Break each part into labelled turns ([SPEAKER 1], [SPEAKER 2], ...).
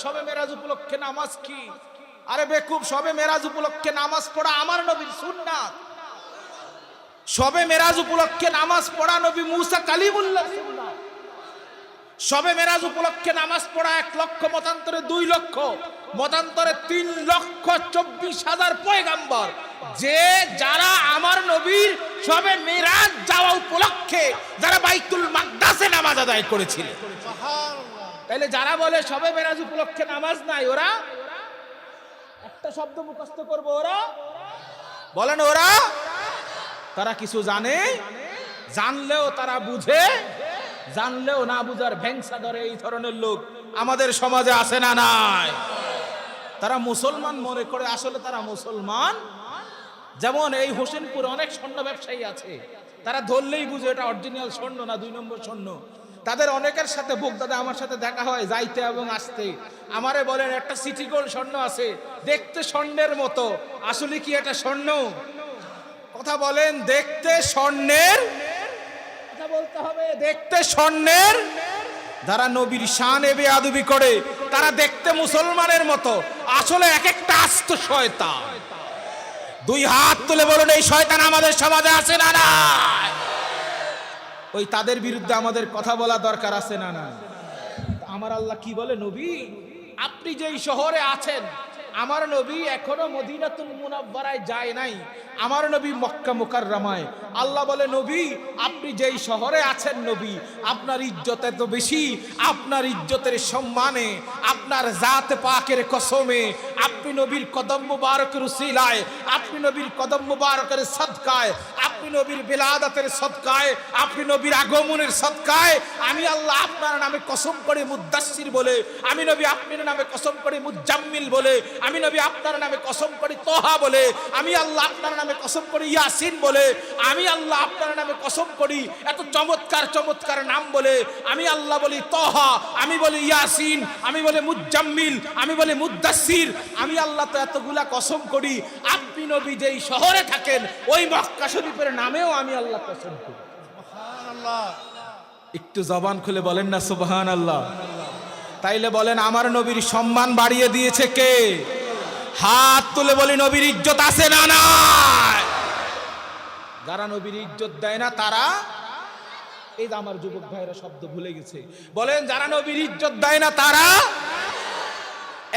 [SPEAKER 1] শবে মেরাজ উপলক্ষে নামাজ কি? আরে বেকুব, শবে মেরাজ উপলক্ষে নামাজ পড়া আমার নবীর সুন্নাত। শবে মেরাজ উপলক্ষে নামাজ পড়া নবী মুসা কালিমুল্লাহ সুন্নাত। শবে মেরাজ উপলক্ষে নামাজ পড়া 1 লক্ষ, মতান্তরে 2 লক্ষ, মতান্তরে 3,24,000 পয়গাম্বর, যে যারা আমার নবীর শবে মেরাজ যাওয়া উপলক্ষে যারা বাইতুল মাকদাসে নামাজ আদায় করেছিল। তাইলে যারা বলে শবে মেরাজ উপলক্ষে নামাজ নাই, ওরা একটা শব্দ মুখস্থ করবো, ওরা বলেন ওরা তারা কিছু জানে, জানলেও তারা বুঝে, জানলেও না বুঝার ভেংসা ধরে এই ধরনের লোক আমাদের সমাজে আছে না নাই? তারা মুসলমান মনে করে, আসলে তারা মুসলমান। যেমন এই হোসেনপুর অনেক স্বর্ণ ব্যবসায়ী আছে, তারা ধরলেই বুঝে এটা অরিজিনাল স্বর্ণ না 2 নম্বর স্বর্ণ। তাদের অনেকের সাথে বোগদাদা আমার সাথে দেখা হয় যাইতে এবং আসতে, আমারে বলেন একটা সিটি গোল্ড স্বর্ণ আছে, দেখতে স্বর্ণের মতো, আসলে কি এটা স্বর্ণ? কথা বলেন, দেখতে স্বর্ণের, কথা বলতে হবে, দেখতে স্বর্ণের। যারা নবীর শানে বেয়াদবি করে তারা দেখতে মুসলমানের মতো, আসলে এক একটা আস্ত শয়তান। 2 হাত তুলে বলুন, এই শয়তান আমাদের সমাজে আছে না না? ওই তাদের বিরুদ্ধে আমাদের কথা বলা দরকার আছে না না? আমার আল্লাহ কি বলে, নবী আপনি যেই শহরে আছেন, আমার নবী এখনো মদিনাতুল মুনাওয়ারায় যায় নাই, আমার নবী মক্কা মুকাররমায়। আল্লাহ বলে, নবী আপনি যেই শহরে আছেন, নবী আপনার ইজ্জত এত বেশি, আপনার ইজ্জতের সম্মানে, আপনার জাত পাকের কসমে, আপনি নবীর কদম মুবারকের উসিলায়, আপনি নবীর কদম মুবারকের সদকায়, আপনি নবীর বিলাদাতের সদকায়, আপনি নবীর আগমনের সদকায়, আমি আল্লাহ আপনার নামে কসম করে মুদ্দাসসির বলে, আমি নবী আপনার নামে কসম করে মুজাম্মিল বলে, আমি নবী আপনার নামে কসম করি তোহা বলে, আমি আল্লাহ আপনার নামে কসম করি ইয়াসিন বলে, আমি আল্লাহ আপনার নামে কসম করি এত চমৎকার চমৎকার নাম বলে, আমি আল্লাহ বলি তোহা, আমি বলি ইয়াসিন, আমি বলি মুজাম্মিল, আমি বলি মুদ্দাসসির, আমি আল্লাহ তো এতগুলা কসম করি। আপনি নবী যেই শহরে থাকেন ওই মক্কা শরীফের নামেও আমি আল্লাহ কসম করি। সুবহানাল্লাহ, একটু জবান খুলে বলেন না সুবহানাল্লাহ। তাইলে বলেন, আমার নবীর সম্মান বাড়িয়ে দিয়েছে কে? হাত তুলে বলি, নবীর ইজ্জত আছে না নাই? যারা নবীর ইজ্জত দেয় না তারা, এই যে আমার যুবক ভাইরা শব্দ ভুলে গেছে, বলেন যারা নবীর ইজ্জত দেয় না তারা,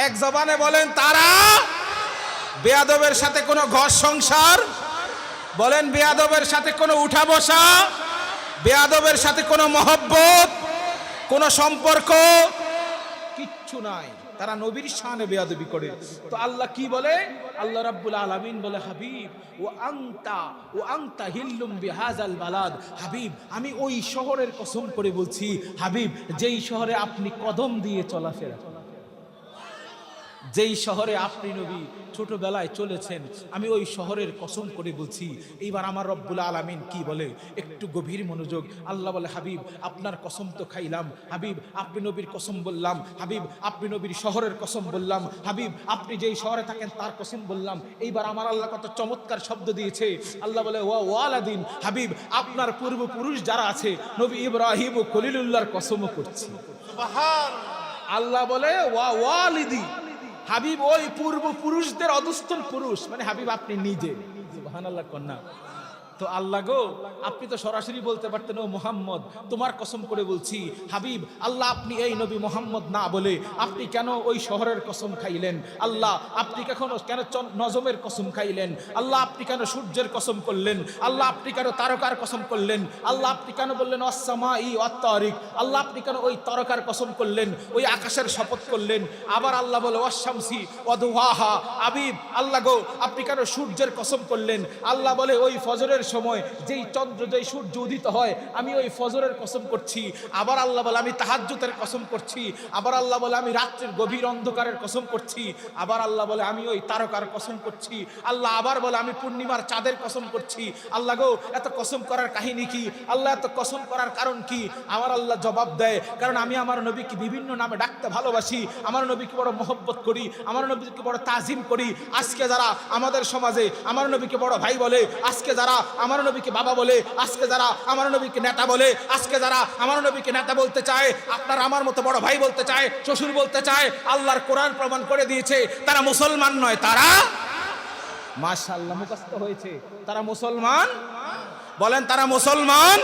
[SPEAKER 1] এক জবানে বলেন তারা বেয়াদবের সাথে কোনো ঘর সংসার, বলেন বেয়াদবের সাথে কোনো উঠা বসা, বেয়াদবের সাথে কোনো মহব্বত, কোনো সম্পর্ক কিচ্ছু নাই, তারা নবীর শানে বেয়াদবি করে। তো আল্লাহ কি বলে? আল্লাহ রাব্বুল আলামিন বলে, হাবিব ও আনতা হিল্লুম বিহাযাল বালাদ, হাবিব আমি ওই শহরের কসম করে বলছি, হাবিব যেই শহরে আপনি কদম দিয়ে চলাফেরা, যেই শহরে আপনি নবী ছোটবেলায় চলেছেন, আমি ওই শহরের কসম করে বলছি। এইবার আমার রব্বুল আলামিন কি বলে, একটু গভীর মনোযোগ। আল্লাহ বলে, হাবিব আপনার কসম তো খাইলাম, হাবিব আপনি নবীর কসম বললাম, হাবিব আপনি নবীর শহরের কসম বললাম, হাবিব আপনি যেই শহরে থাকেন তার কসম বললাম। এইবার আমার আল্লাহ কত চমৎকার শব্দ দিয়েছে। আল্লাহ বলে, ওয়া ওয়ালাদিন, হাবিব আপনার পূর্বপুরুষ যারা আছে, নবী ইব্রাহিম ও খলিলুল্লাহর কসমও করছি। সুবহানাল্লাহ। আল্লাহ বলে, ওয়া ওয়ালিদি, হাবিব ওই পূর্বপুরুষদের অধস্তন পুরুষ, মানে হাবিব আপনি নিজে। সুবহানাল্লাহ কন্যা। তো আল্লাহ গো, আপনি তো সরাসরি বলতে পারতেন, ও মুহাম্মদ তোমার কসম করে বলছি। হাবিব আল্লাহ আপনি এই নবী মুহাম্মদ না বলে আপনি কেন ওই শহরের কসম খাইলেন? আল্লাহ আপনি কেন নজমের কসম খাইলেন? আল্লাহ আপনি কেন সূর্যের কসম করলেন? আল্লাহ আপনি কেন তারকার কসম করলেন? আল্লাহ আপনি কেন বললেন ওয়াস-সামাই ওয়াত-তারিক? আল্লাহ আপনি কেন ওই তারকার কসম করলেন, ওই আকাশের শপথ করলেন? আবার আল্লাহ বলে ওয়াস-শামসি ওয়া-দুহাহা, হাবিব আল্লাহ গো আপনি কেন সূর্যের কসম করলেন? আল্লাহ বলে ওই ফজরের সময় যেই চন্দ্র যেই সূর্য উদিত হয়, আমি ওই ফজরের কসম করছি। আবার আল্লাহ বলে আমি তাহাজ্জুদের কসম করছি। আবার আল্লাহ বলে আমি রাত্রির গভীর অন্ধকারের কসম করছি। আবার আল্লাহ বলে আমি ওই তারকার কসম করছি। আল্লাহ আবার বলে আমি পূর্ণিমার চাঁদের কসম করছি। আল্লাহ গো এত কসম করার কাহিনী কি? আল্লাহ এত কসম করার কারণ কি? আমার আল্লাহ জবাব দেয়, কারণ আমি আমার নবীকে বিভিন্ন নামে ডাকতে ভালোবাসি, আমার নবীকে বড় মহব্বত করি, আমার নবীকে বড় তাজিম করি। আজকে যারা আমাদের সমাজে আমার নবীকে বড় ভাই বলে, আজকে যারা আমার নবীকে বাবা বলে, আজকে যারা আমার নবীকে নেতা বলে, আজকে যারা আমার নবীকে নেতা বলতে চায়, আপনার আমার মতো বড় ভাই বলতে চায়, শ্বশুর বলতে চায়, আল্লাহর কোরআন প্রমাণ করে দিয়েছে তারা মুসলমান নয়, তারা মাশাআল্লাহ মুখস্থ হয়েছে, তারা মুসলমান। বলেন তারা মুসলমান।